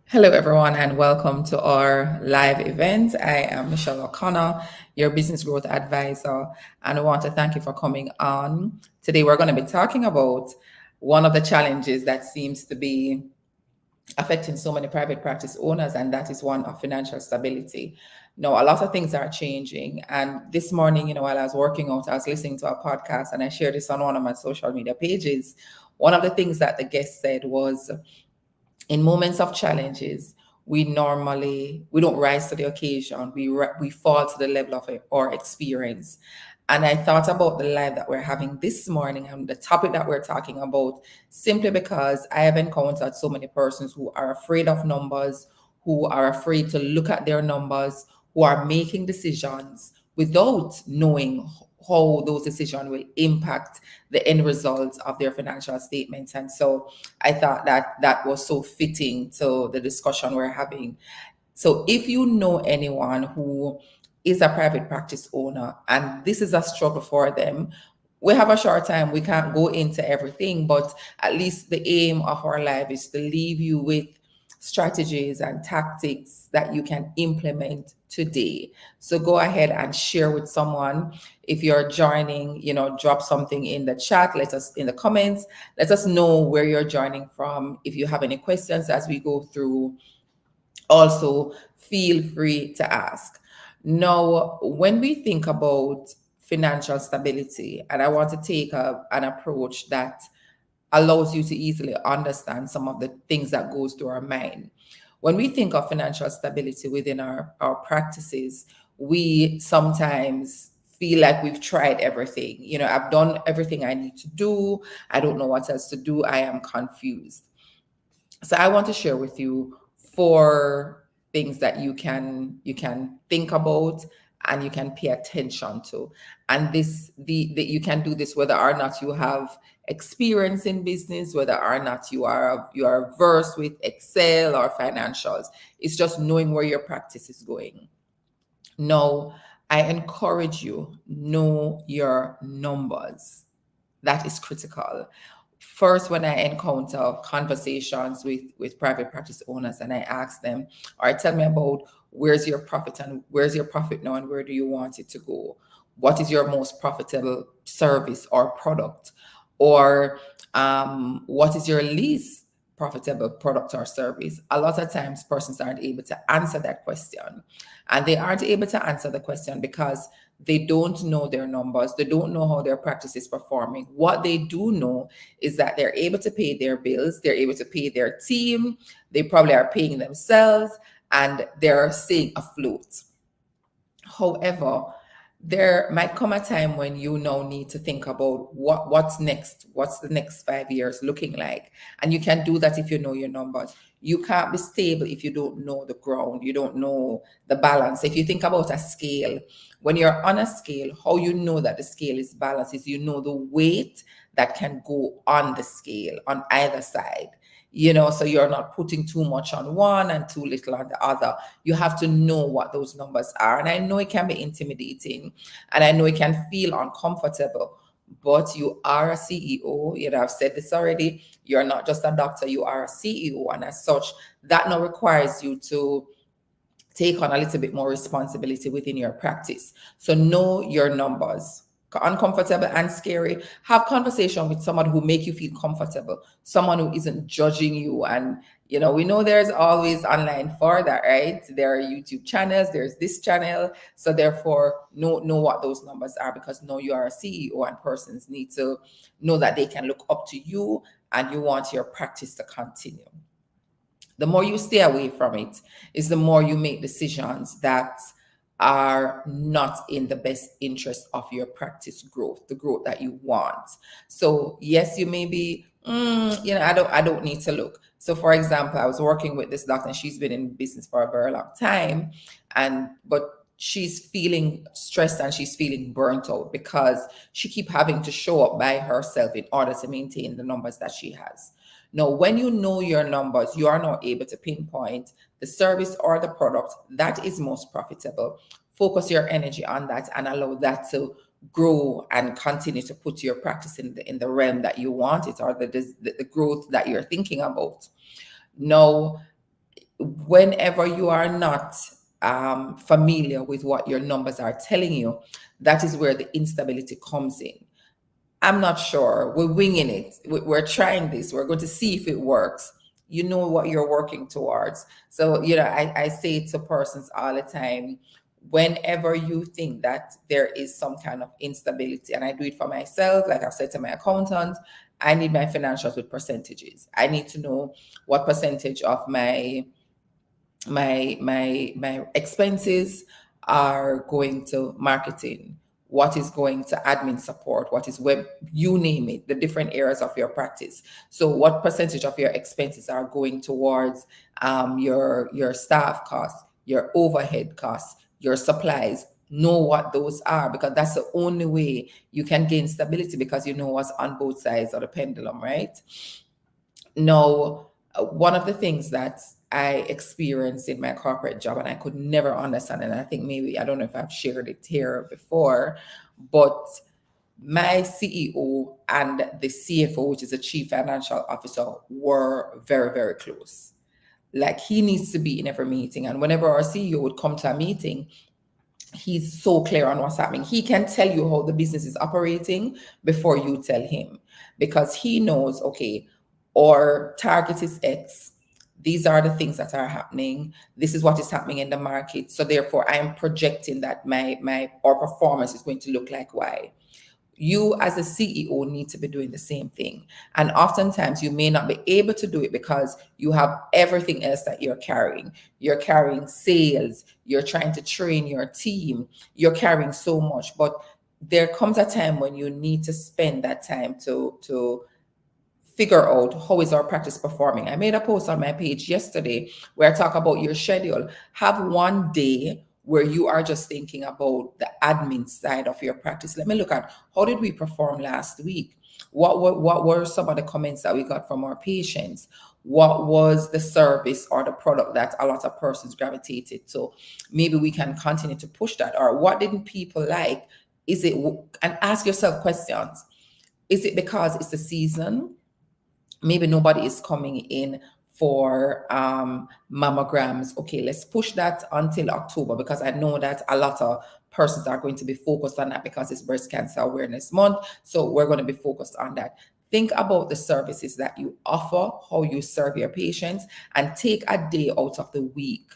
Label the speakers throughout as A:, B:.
A: Hello, everyone, and welcome to our live event. I am Michelle O'Connor, your business growth advisor, and I want to thank you for coming on. Today, we're going to be talking about one of the challenges that seems to be affecting so many private practice owners, and that is one of financial stability. Now, a lot of things are changing, and this morning, while I was working out, I was listening to a podcast, and I shared this on one of my social media pages. One of the things that the guest said was, in moments of challenges, we don't rise to the occasion. We fall to the level of our experience. And I thought about the life that we're having this morning and the topic that we're talking about, simply because I have encountered so many persons who are afraid of numbers, who are afraid to look at their numbers, who are making decisions without knowing how those decisions will impact the end results of their financial statements. And so I thought that that was so fitting to the discussion we're having. So if you know anyone who is a private practice owner and this is a struggle for them, we have a short time. We can't go into everything, but at least the aim of our life is to leave you with strategies and tactics that you can implement today. So go ahead and share with someone. If you're joining, drop something in the chat, let us in the comments, let us know where you're joining from. If you have any questions as we go through, also feel free to ask. Now, when we think about financial stability, and I want to take an approach that allows you to easily understand some of the things that goes through our mind. When we think of financial stability within our practices, we sometimes feel like we've tried everything. I've done everything I need to do. I don't know what else to do. I am confused. So I want to share with you four things that you can think about and you can pay attention to. And you can do this whether or not you have experience in business, whether or not you are versed with Excel or financials. It's just knowing where your practice is going. Now, I encourage you, know your numbers. That is critical. First, when I encounter conversations with private practice owners and I ask them, all right, tell me about where's your profit and where's your profit now and where do you want it to go? What is your most profitable service or product? Or what is your least profitable product or service? A lot of times persons aren't able to answer that question. And they aren't able to answer the question because they don't know their numbers. They don't know how their practice is performing. What they do know is that they're able to pay their bills, they're able to pay their team, they probably are paying themselves, and they're staying afloat. However, there might come a time when you now need to think about what's next. What's the next 5 years looking like? And you can do that if you know your numbers. You can't be stable if you don't know the ground, you don't know the balance. If you think about a scale, when you're on a scale, how you know that the scale is balanced is you know the weight that can go on the scale on either side. So you're not putting too much on one and too little on the other. You have to know what those numbers are. And I know it can be intimidating and I know it can feel uncomfortable, but you are a CEO. I've said this already. You're not just a doctor, you are a CEO. And as such, that now requires you to take on a little bit more responsibility within your practice. So know your numbers. Uncomfortable and scary, have conversation with someone who make you feel comfortable, someone who isn't judging you. And we know there's always online for that, right? There are YouTube channels, there's this channel. So therefore know what those numbers are, because now you are a CEO and persons need to know that they can look up to you and you want your practice to continue. The more you stay away from it is the more you make decisions that are not in the best interest of your practice growth, the growth that you want. So yes, you may be, I don't need to look. So for example, I was working with this doctor and she's been in business for a very long time, but she's feeling stressed and she's feeling burnt out because she keep having to show up by herself in order to maintain the numbers that she has. Now, when you know your numbers, you are now able to pinpoint the service or the product that is most profitable. Focus your energy on that and allow that to grow and continue to put your practice in the realm that you want it, or the growth that you're thinking about. Now, Whenever you are not familiar with what your numbers are telling you, that is where the instability comes in. I'm not sure. We're winging it. We're trying this. We're going to see if it works. You know what you're working towards. So, I say to persons all the time, whenever you think that there is some kind of instability, and I do it for myself, like I've said to my accountant, I need my financials with percentages. I need to know what percentage of my expenses are going to marketing, what is going to admin support, what is web, you name it, the different areas of your practice. So what percentage of your expenses are going towards your staff costs, your overhead costs, your supplies. Know what those are, because that's the only way you can gain stability, because you know what's on both sides of the pendulum, right? Now, one of the things that I experienced in my corporate job and I could never understand, and I think maybe, I don't know if I've shared it here before, but my CEO and the CFO, which is the Chief Financial Officer, were very, very close. Like, he needs to be in every meeting. And whenever our CEO would come to a meeting, he's so clear on what's happening. He can tell you how the business is operating before you tell him, because he knows, okay, our target is X. These are the things that are happening. This is what is happening in the market. So therefore, I am projecting that our performance is going to look like Y. You as a CEO need to be doing the same thing. And oftentimes you may not be able to do it because you have everything else that you're carrying. You're carrying sales, you're trying to train your team, you're carrying so much. But there comes a time when you need to spend that time to figure out how is our practice performing. I made a post on my page yesterday where I talk about your schedule. Have one day where you are just thinking about the admin side of your practice. Let me look at, how did we perform last week? What were some of the comments that we got from our patients? What was the service or the product that a lot of persons gravitated to? Maybe we can continue to push that. Or what didn't people like? And ask yourself questions. Is it because it's the season? Maybe nobody is coming in for mammograms. Okay, let's push that until October, because I know that a lot of persons are going to be focused on that because it's Breast Cancer Awareness Month. So we're going to be focused on that. Think about the services that you offer, how you serve your patients, and take a day out of the week.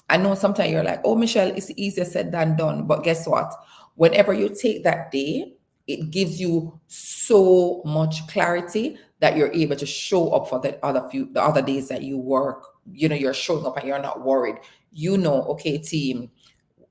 A: I know sometimes you're like, oh, Michelle, it's easier said than done. But guess what? Whenever you take that day, it gives you so much clarity that you're able to show up for the other days that you work. You're showing up and you're not worried. Okay, team,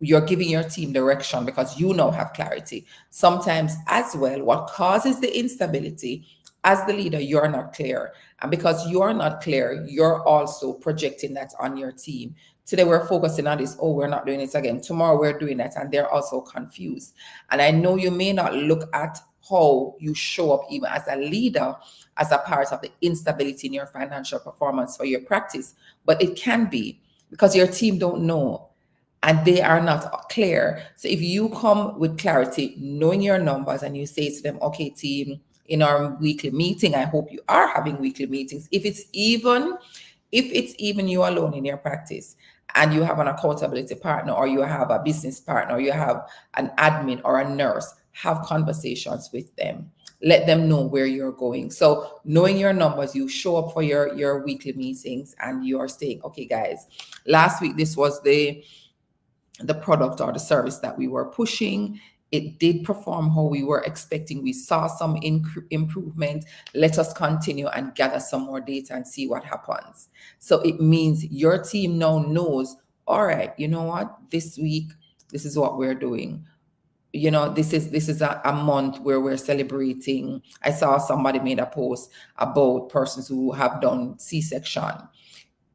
A: you're giving your team direction because you now have clarity. Sometimes as well, what causes the instability, as the leader, you're not clear. And because you're not clear, you're also projecting that on your team. Today we're focusing on this, oh, we're not doing it again. Tomorrow we're doing that, and they're also confused. And I know you may not look at how you show up even as a leader as a part of the instability in your financial performance for your practice, but it can be because your team don't know and they are not clear. So if you come with clarity, knowing your numbers, and you say to them, okay, team, in our weekly meeting, I hope you are having weekly meetings. If it's even you alone in your practice, and you have an accountability partner, or you have a business partner, or you have an admin or a nurse, have conversations with them. Let them know where you're going. So knowing your numbers, you show up for your weekly meetings, and you are saying, okay, guys, last week this was the product or the service that we were pushing. It did perform how we were expecting. We saw some improvement. Let us continue and gather some more data and see what happens. So it means your team now knows, all right, you know what? This week, this is what we're doing. This is a month where we're celebrating. I saw somebody made a post about persons who have done C-section.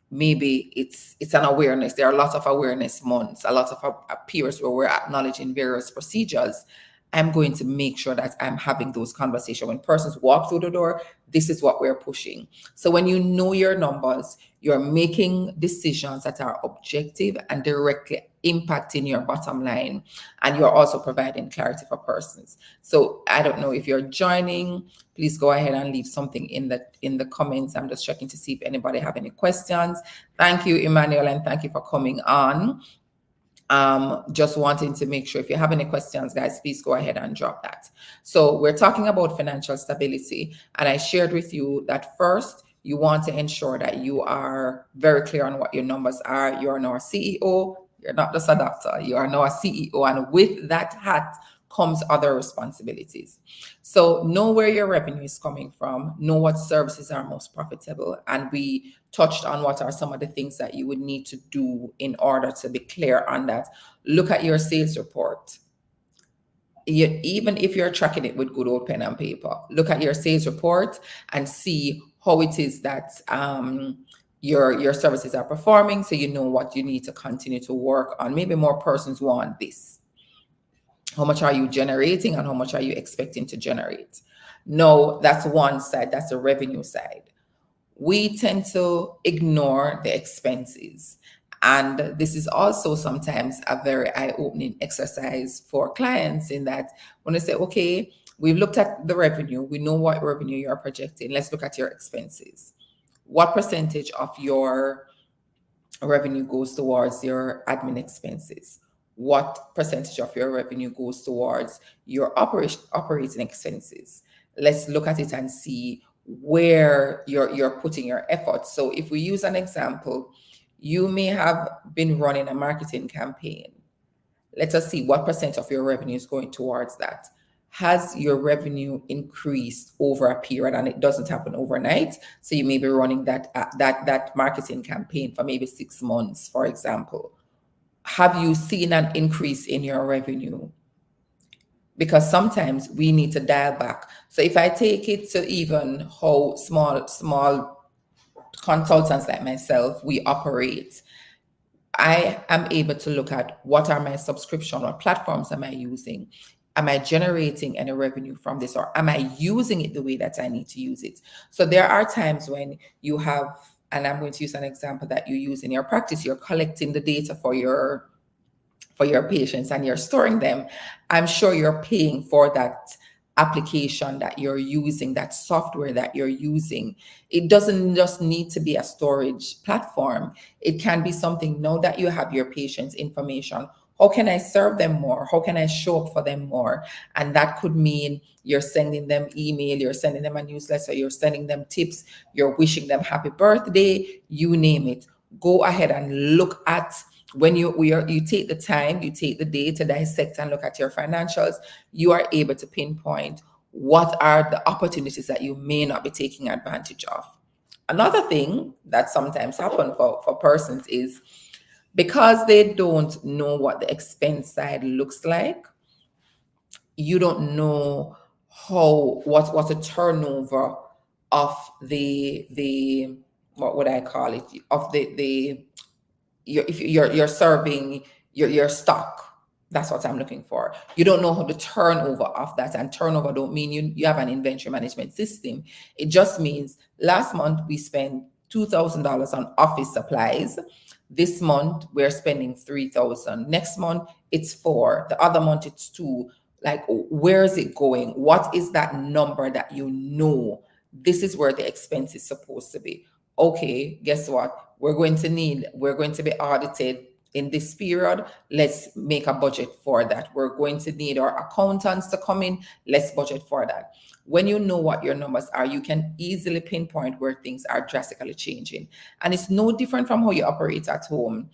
A: Maybe it's an awareness. There are a lot of awareness months, a lot of periods where we're acknowledging various procedures. I'm going to make sure that I'm having those conversations. When persons walk through the door, this is what we're pushing. So when you know your numbers, you're making decisions that are objective and directly impacting your bottom line. And you're also providing clarity for persons. So I don't know if you're joining, please go ahead and leave something in the comments. I'm just checking to see if anybody have any questions. Thank you, Emmanuel, and thank you for coming on. Just wanting to make sure if you have any questions, guys, please go ahead and drop that. So we're talking about financial stability, and I shared with you that first, you want to ensure that you are very clear on what your numbers are. You're now a CEO. You're not just a doctor. You are now a CEO, and with that hat comes other responsibilities. So know where your revenue is coming from, know what services are most profitable, and we touched on what are some of the things that you would need to do in order to be clear on that. Look at your sales report. Even if you're tracking it with good old pen and paper, look at your sales report and see how it is that your services are performing, so you know what you need to continue to work on. Maybe more persons want this. How much are you generating and how much are you expecting to generate? No, that's one side, that's the revenue side. We tend to ignore the expenses. And this is also sometimes a very eye-opening exercise for clients, in that when they say, okay, we've looked at the revenue, we know what revenue you're projecting, let's look at your expenses. What percentage of your revenue goes towards your admin expenses? What percentage of your revenue goes towards your operating expenses? Let's look at it and see where you're putting your efforts. So if we use an example, you may have been running a marketing campaign. Let us see what percent of your revenue is going towards that. Has your revenue increased over a period? And it doesn't happen overnight. So you may be running that marketing campaign for maybe 6 months, for example. Have you seen an increase in your revenue? Because sometimes we need to dial back. So if I take it to even how small consultants like myself, we operate, I am able to look at what are my subscription, what platforms am I using? Am I generating any revenue from this, or am I using it the way that I need to use it? So there are times when you have, and I'm going to use an example that you use in your practice, you're collecting the data for your patients and you're storing them. I'm sure you're paying for that application that you're using, that software that you're using. It doesn't just need to be a storage platform. It can be something, now that you have your patients' information, how can I serve them more? How can I show up for them more? And that could mean you're sending them email, you're sending them a newsletter, you're sending them tips, you're wishing them happy birthday, you name it. Go ahead and look at, when you take the time, you take the day to dissect and look at your financials, you are able to pinpoint what are the opportunities that you may not be taking advantage of. Another thing that sometimes happens for persons is, because they don't know what the expense side looks like, you don't know what a turnover of the what would I call it, of the if you're serving your stock. That's what I'm looking for. You don't know how the turnover of that, and turnover don't mean you have an inventory management system. It just means last month we spent $2,000 on office supplies. This month we're spending 3,000. Next month it's 4. The other month it's 2. Like, where is it going? What is that number that you know this is where the expense is supposed to be? Okay, guess what? We're going to be audited in this period. Let's make a budget for that. We're going to need our accountants to come in. Let's budget for that. When you know what your numbers are, you can easily pinpoint where things are drastically changing. And it's no different from how you operate at home.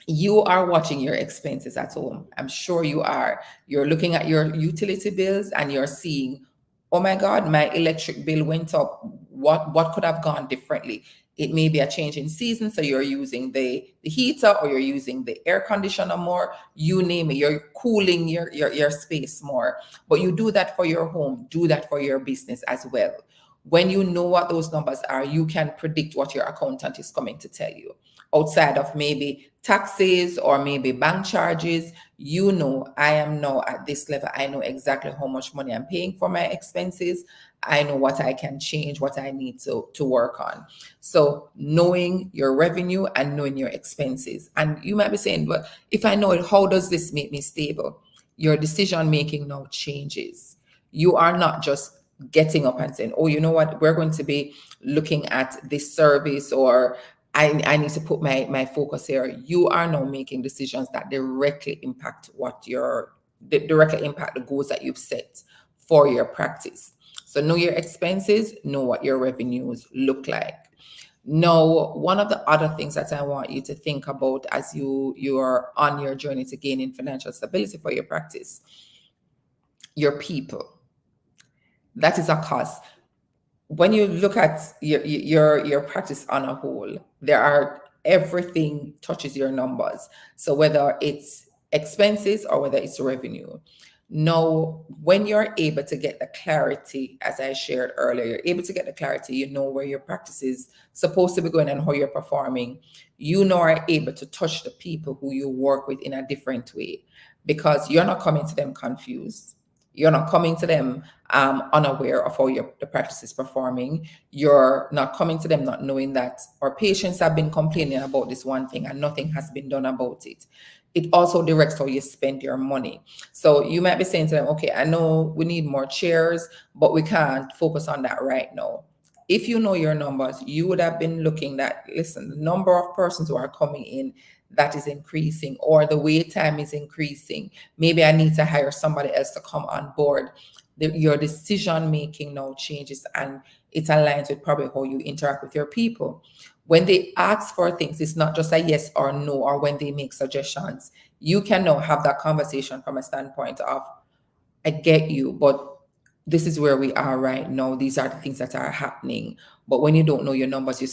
A: You are watching your expenses at home. I'm sure you are. You're looking at your utility bills and you're seeing, oh my God, my electric bill went up. What could have gone differently? It may be a change in season, so you're using the heater, or you're using the air conditioner more. You name it. You're cooling your space more. But you do that for your home. Do that for your business as well. When you know what those numbers are, you can predict what your accountant is coming to tell you. Outside of maybe taxes or maybe bank charges, you know, I am now at this level. I know exactly how much money I'm paying for my expenses. I know what I can change, what I need to work on. So knowing your revenue and knowing your expenses. And you might be saying, but if I know it, how does this make me stable? Your decision making now changes. You are not just getting up and saying, oh, you know what, we're going to be looking at this service, or I need to put my focus here. You are now making decisions that directly impact directly impact the goals that you've set for your practice. So know your expenses, know what your revenues look like. Now, one of the other things that I want you to think about as you are on your journey to gaining financial stability for your practice, your people. That is a cost. When you look at your practice on a whole, everything touches your numbers. So whether it's expenses or whether it's revenue. Now, when you're able to get the clarity, as I shared earlier, you're able to get the clarity, you know where your practice is supposed to be going and how you're performing. You know are able to touch the people who you work with in a different way, because you're not coming to them confused. You're not coming to them unaware of how the practice is performing. You're not coming to them not knowing that our patients have been complaining about this one thing and nothing has been done about it. It also directs how you spend your money. So you might be saying to them, okay, I know we need more chairs, but we can't focus on that right now. If you know your numbers, you would have been looking at, listen, the number of persons who are coming in, that is increasing, or the wait time is increasing. Maybe I need to hire somebody else to come on board. Your decision making now changes, and it aligns with probably how you interact with your people. When they ask for things, it's not just a yes or no, or when they make suggestions. You can now have that conversation from a standpoint of, I get you, but this is where we are right now. These are the things that are happening. But when you don't know your numbers, you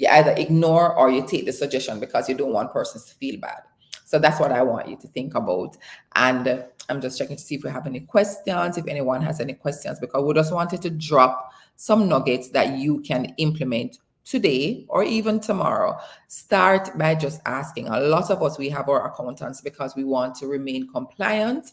A: either ignore or you take the suggestion because you don't want persons to feel bad. So that's what I want you to think about. And I'm just checking to see if we have any questions, if anyone has any questions, because we just wanted to drop some nuggets that you can implement today or even tomorrow. Start by just asking. A lot of us, we have our accountants because we want to remain compliant.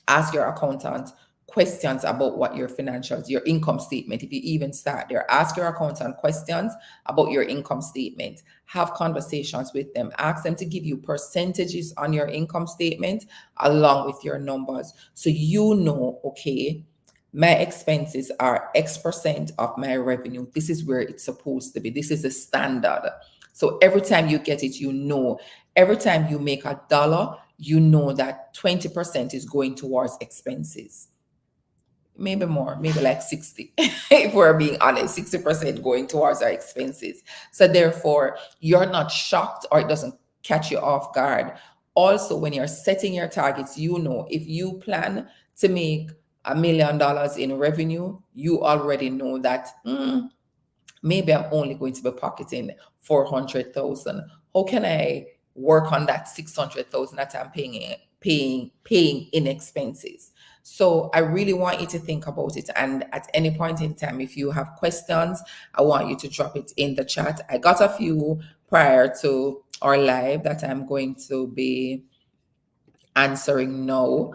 A: Ask your accountant questions about what your financials, your income statement. If you even start there, ask your accountant questions about your income statement. Have conversations with them. Ask them to give you percentages on your income statement along with your numbers. So you know, okay, my expenses are X% of my revenue. This is where it's supposed to be. This is the standard. So every time you get it, you know, every time you make $1, you know that 20% is going towards expenses. Maybe more, maybe like 60, if we're being honest, 60% going towards our expenses. So therefore, you're not shocked or it doesn't catch you off guard. Also, when you're setting your targets, you know, if you plan to make $1 million in revenue, you already know that maybe I'm only going to be pocketing 400,000. How can I work on that 600,000 that I'm paying in expenses? So I really want you to think about it. And at any point in time, if you have questions, I want you to drop it in the chat. I got a few prior to our live that I'm going to be answering now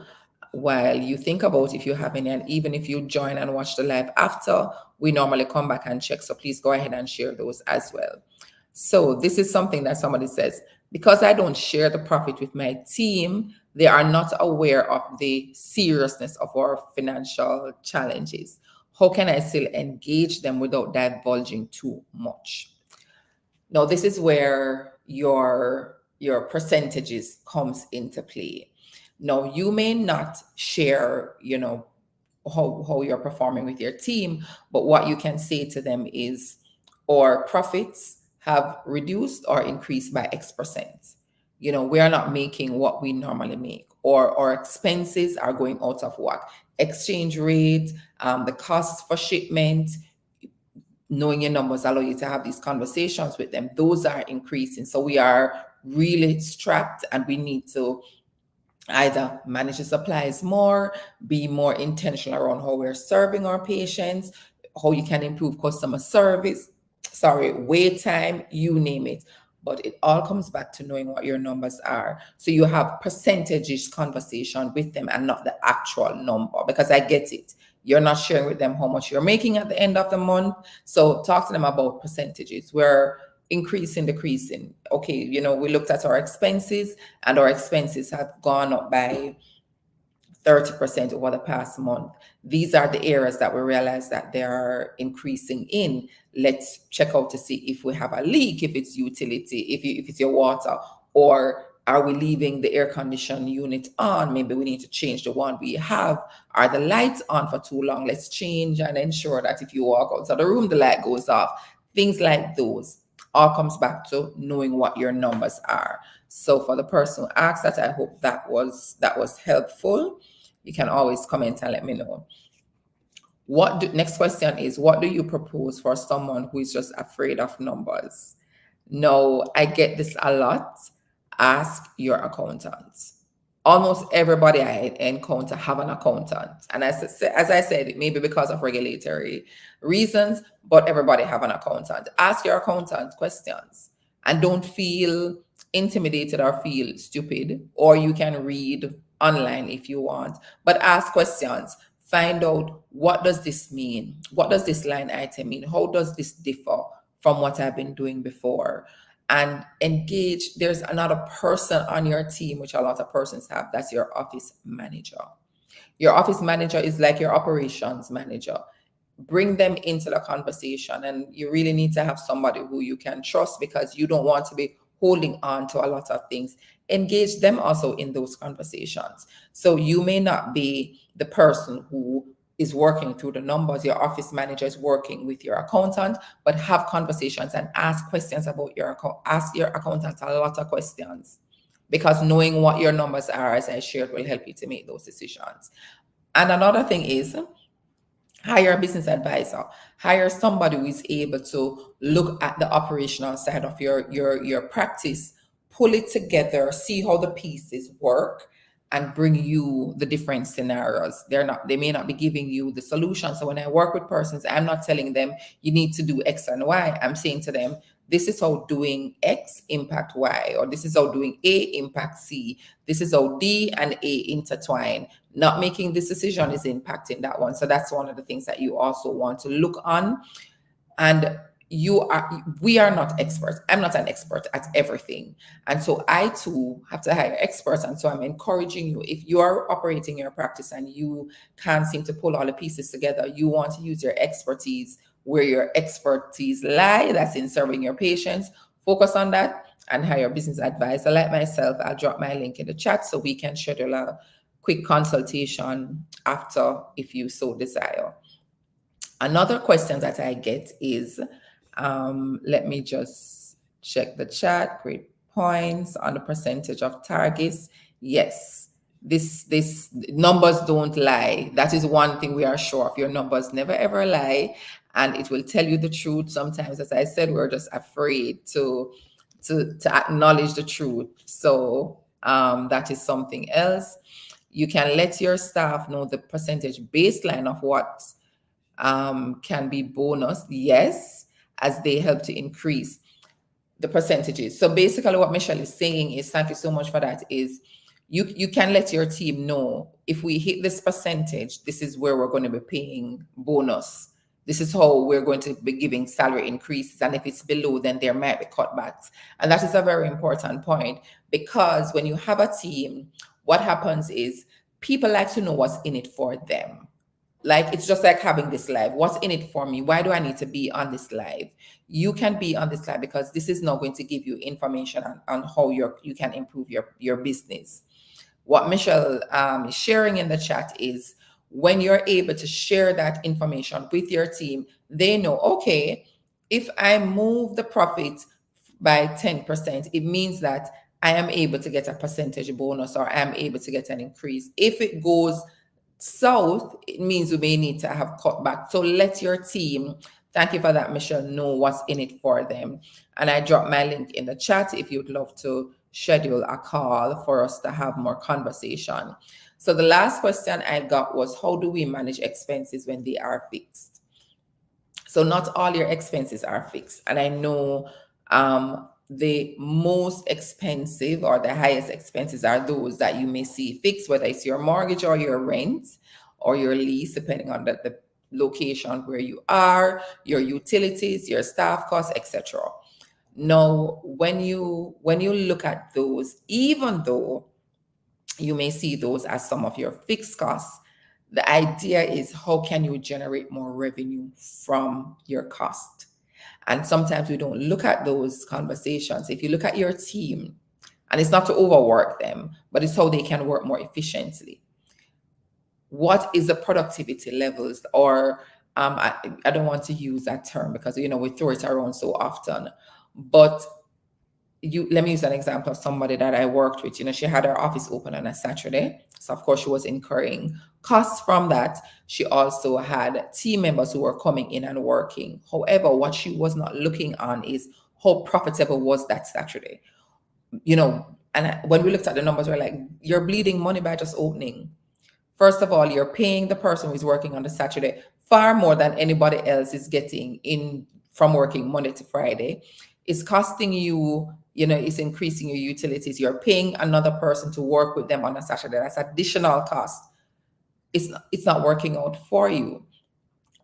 A: while you think about if you have any. And even if you join and watch the live after, we normally come back and check. So please go ahead and share those as well. So this is something that somebody says, because I don't share the profit with my team, they are not aware of the seriousness of our financial challenges. How can I still engage them without divulging too much? Now, this is where your percentages comes into play. Now, you may not share, how you're performing with your team, but what you can say to them is, our profits have reduced or increased by X%. We are not making what we normally make, or our expenses are going out of whack. Exchange rate, the cost for shipment, knowing your numbers allow you to have these conversations with them. Those are increasing. So we are really strapped, and we need to either manage the supplies more, be more intentional around how we're serving our patients, how you can improve customer service, wait time, you name it. But it all comes back to knowing what your numbers are. So you have percentages conversation with them and not the actual number, because I get it. You're not sharing with them how much you're making at the end of the month. So talk to them about percentages. We're increasing, decreasing. Okay, we looked at our expenses, and our expenses have gone up by 30% over the past month. These are the areas that we realize that they are increasing in. Let's check out to see if we have a leak, if it's utility, if it's your water, or are we leaving the air condition unit on? Maybe we need to change the one we have. Are the lights on for too long? Let's change and ensure that if you walk outside the room, the light goes off. Things like those all comes back to knowing what your numbers are. So for the person who asked that, I hope that was helpful. You can always comment and let me know. Next question is, what do you propose for someone who is just afraid of numbers? No, I get this a lot. Ask your accountant. Almost everybody I encounter have an accountant. And as I said, it may be because of regulatory reasons, but everybody have an accountant. Ask your accountant questions and don't feel intimidated or feel stupid, or you can read online if you want, but ask questions. Find out, what does this mean? What does this line item mean? How does this differ from what I've been doing before? And engage. There's another person on your team, which a lot of persons have. That's your office manager. Your office manager is like your operations manager. Bring them into the conversation, and you really need to have somebody who you can trust, because you don't want to be holding on to a lot of things. Engage them also in those conversations. So you may not be the person who is working through the numbers. Your office manager is working with your accountant, but have conversations and ask questions about ask your accountant a lot of questions, because knowing what your numbers are, as I shared, will help you to make those decisions. And another thing is, hire a business advisor. Hire somebody who is able to look at the operational side of your practice, pull it together, see how the pieces work, and bring you the different scenarios. They may not be giving you the solution. So when I work with persons, I'm not telling them you need to do X and Y. I'm saying to them, this is how doing X impact Y, or this is how doing A impact C. This is how D and A intertwine. Not making this decision is impacting that one. So that's one of the things that you also want to look on. And we are not experts. I'm not an expert at everything. And so I too have to hire experts. And so I'm encouraging you, if you are operating your practice and you can't seem to pull all the pieces together, you want to use your expertise where your expertise lie, that's in serving your patients. Focus on that and hire a business advisor like myself. I'll drop my link in the chat so we can schedule a quick consultation after, if you so desire. Another question that I get is, let me just check the chat. Great points on the percentage of targets. Yes, this numbers don't lie. That is one thing we are sure of. Your numbers never ever lie, and it will tell you the truth. Sometimes, as I said, we're just afraid to acknowledge the truth. So that is something else. You can let your staff know the percentage baseline of what can be bonus, yes, as they help to increase the percentages. So basically what Michelle is saying is, thank you so much for that, is you can let your team know, if we hit this percentage, this is where we're going to be paying bonus. This is how we're going to be giving salary increases. And if it's below, then there might be cutbacks. And that is a very important point, because when you have a team, what happens is people like to know what's in it for them. Like, it's just like having this live. What's in it for me? Why do I need to be on this live? You can be on this live because this is now going to give you information on how you can improve your business. What Michelle is sharing in the chat is, when you're able to share that information with your team, they know, okay, if I move the profit by 10%, it means that I am able to get a percentage bonus, or I am able to get an increase. If it goes south, it means we may need to have cut back. So let your team, thank you for that, Michelle, know what's in it for them. And I dropped my link in the chat if you'd love to schedule a call for us to have more conversation. So the last question I got was, how do we manage expenses when they are fixed? So not all your expenses are fixed. And I know the most expensive or the highest expenses are those that you may see fixed, whether it's your mortgage or your rent or your lease, depending on the location where you are, your utilities, your staff costs, etc. Now, when you look at those, even though you may see those as some of your fixed costs, the idea is how can you generate more revenue from your cost? And sometimes we don't look at those conversations. If you look at your team, and it's not to overwork them, but it's how they can work more efficiently. What is the productivity levels? Or I don't want to use that term because we throw it around so often. But let me use an example of somebody that I worked with. She had her office open on a Saturday. So of course she was incurring costs from that. She also had team members who were coming in and working. However, what she was not looking on is how profitable was that Saturday. When we looked at the numbers, we're like, you're bleeding money by just opening. First of all, you're paying the person who's working on the Saturday far more than anybody else is getting in from working Monday to Friday. It's costing you, it's increasing your utilities. You're paying another person to work with them on a Saturday. That's additional cost. It's not working out for you.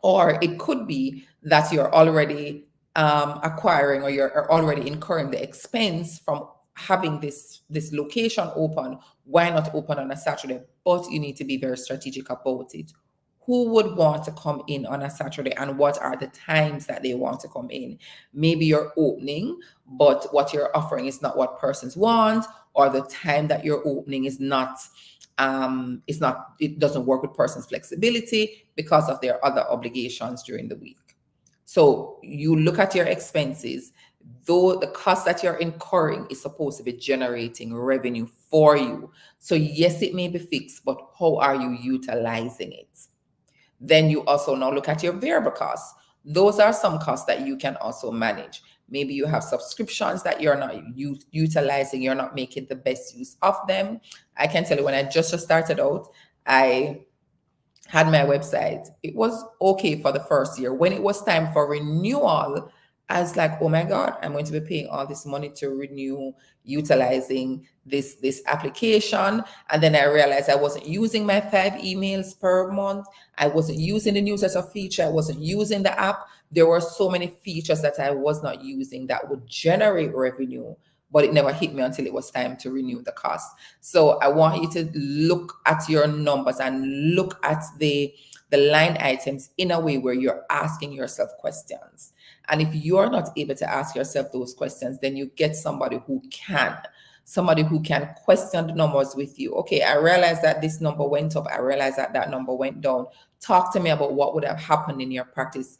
A: Or it could be that you're already acquiring, or you're already incurring the expense from having this location open. Why not open on a Saturday? But you need to be very strategic about it. Who would want to come in on a Saturday, and what are the times that they want to come in? Maybe you're opening, but what you're offering is not what persons want, or the time that you're opening is not, it doesn't work with persons' flexibility because of their other obligations during the week. So you look at your expenses, though the cost that you're incurring is supposed to be generating revenue for you. So yes, it may be fixed, but how are you utilizing it? Then you also now look at your variable costs. Those are some costs that you can also manage. Maybe you have subscriptions that you're not utilizing, you're not making the best use of them. I can tell you, when I just started out, I had my website. It was okay for the first year. When it was time for renewal, I was like, oh my God, I'm going to be paying all this money to renew, utilizing this application. And then I realized I wasn't using my 5 emails per month. I wasn't using the newsletter feature. I wasn't using the app. There were so many features that I was not using that would generate revenue, but it never hit me until it was time to renew the cost. So I want you to look at your numbers and look at the line items in a way where you're asking yourself questions. And if you're not able to ask yourself those questions, then you get somebody who can question the numbers with you. Okay, I realize that this number went up. I realize that that number went down. Talk to me about what would have happened in your practice.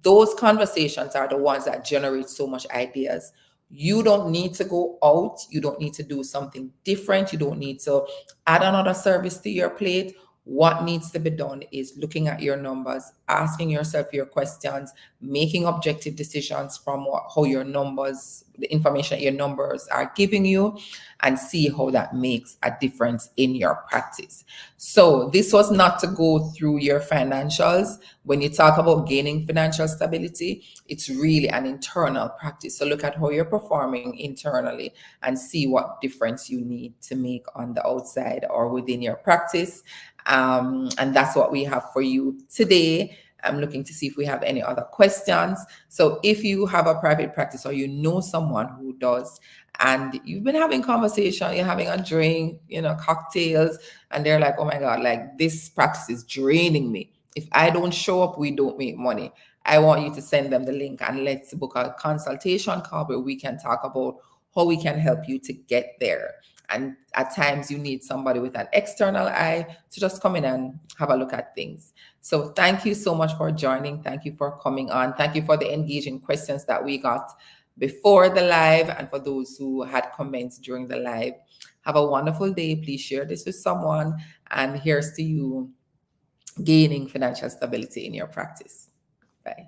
A: Those conversations are the ones that generate so much ideas. You don't need to go out. You don't need to do something different. You don't need to add another service to your plate. What needs to be done is looking at your numbers, asking yourself your questions, making objective decisions from how your numbers, the information your numbers are giving you, and see how that makes a difference in your practice. So this was not to go through your financials. When you talk about gaining financial stability, it's really an internal practice. So look at how you're performing internally and see what difference you need to make on the outside or within your practice. And that's what we have for you today. I'm looking to see if we have any other questions. So if you have a private practice, or you know someone who does, and you've been having conversation, you're having a drink, cocktails, and they're like, oh my God, like this practice is draining me. If I don't show up, we don't make money. I want you to send them the link, and let's book a consultation call where we can talk about how we can help you to get there. And at times you need somebody with an external eye to just come in and have a look at things. So thank you so much for joining. Thank you for coming on. Thank you for the engaging questions that we got before the live, and for those who had comments during the live. Have a wonderful day. Please share this with someone, and here's to you gaining financial stability in your practice. Bye.